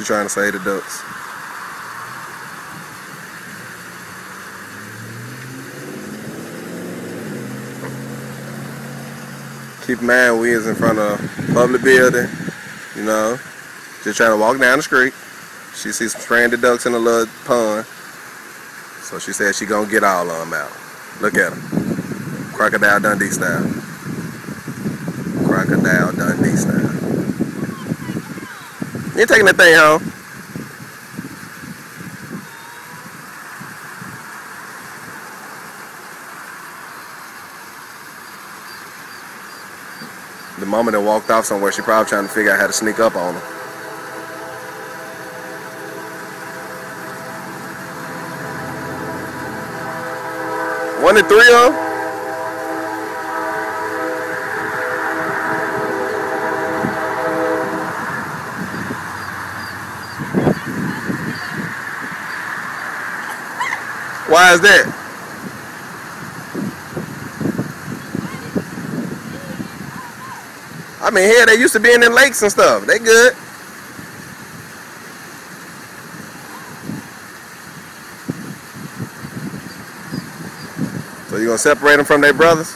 She's trying to save the ducks. Keep in mind we is in front of a public building, you know, just trying to walk down the street. She sees some stranded ducks in a little pond, so she said she gonna get all of them out. Look at them, Crocodile Dundee style. Crocodile Dundee style. You ain't taking that thing home. The mama that walked off somewhere, she probably trying to figure out how to sneak up on them. One and three of them? Why is that? I mean, here they used to be in the lakes and stuff. They good. So you gonna separate them from their brothers?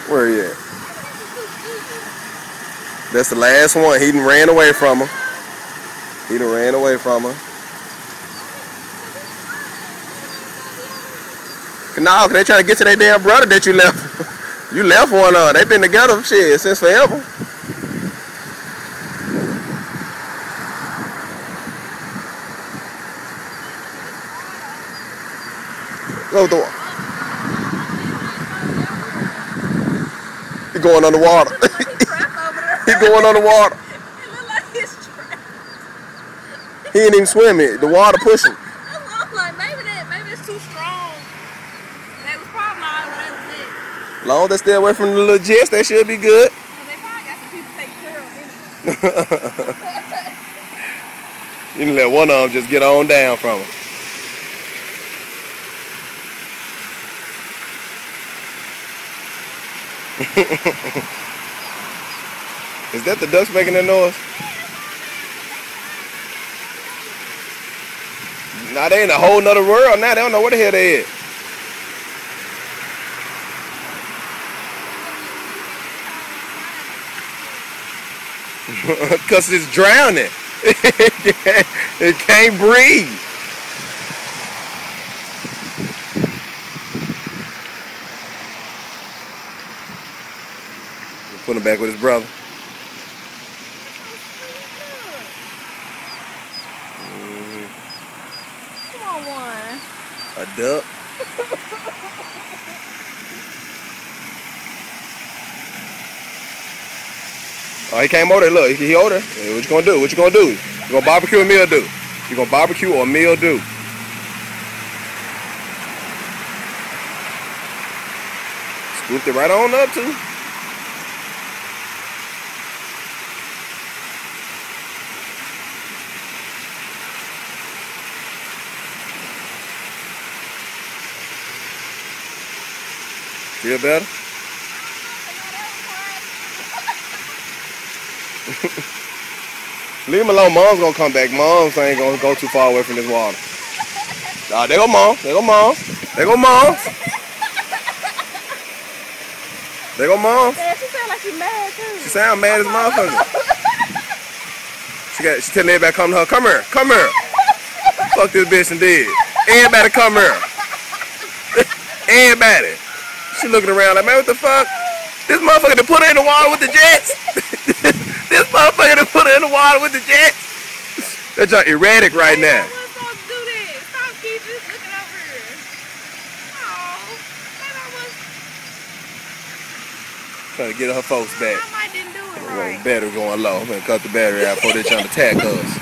Where he at? That's the last one. He done ran away from her. He done ran away from her. No, cause they trying to get to their damn brother that you left. You left one of them. They been together shit since forever. Go with the water. He going underwater. He going underwater. It look like he's trapped. He ain't even swimming. The water pushing. I'm like, maybe it's too strong. They was probably not what they was at. Long as they stay away from the little jets, they should be good. Cause they probably got some people take care of them. You can let one of them just get on down from them. Is that the ducks making that noise? Nah, they in a whole nother world now. They don't know where the hell they at. Because it's drowning. It can't breathe. Put him back with his brother. Come on, one. A duck. Oh, he came over there. Look, he over there. Hey, what you gonna do? What you gonna do? You gonna barbecue or meal do? You gonna barbecue or meal do? Scooped it right on up too. Feel better? Leave him alone. Mom's gonna come back. Mom's ain't gonna go too far away from this water. Ah, there go Mom. There go Mom. There go Mom. There go Mom. Yeah, she sound like she mad too. She sound mad as a motherfucker. She telling everybody come to her. Come here. Come here. Fuck this bitch and did. Everybody come here. Everybody. She looking around like, man, what the fuck? This motherfucker to put her in the water with the jets. This motherfucker to put her in the water with the jets. That's just erratic right now. We're supposed to do this. Stop, keep just looking over here. Oh, maybe I was. Trying to get her folks back. I might didn't do it right. Battery going low. I'm gonna cut the battery out before they're trying to attack us.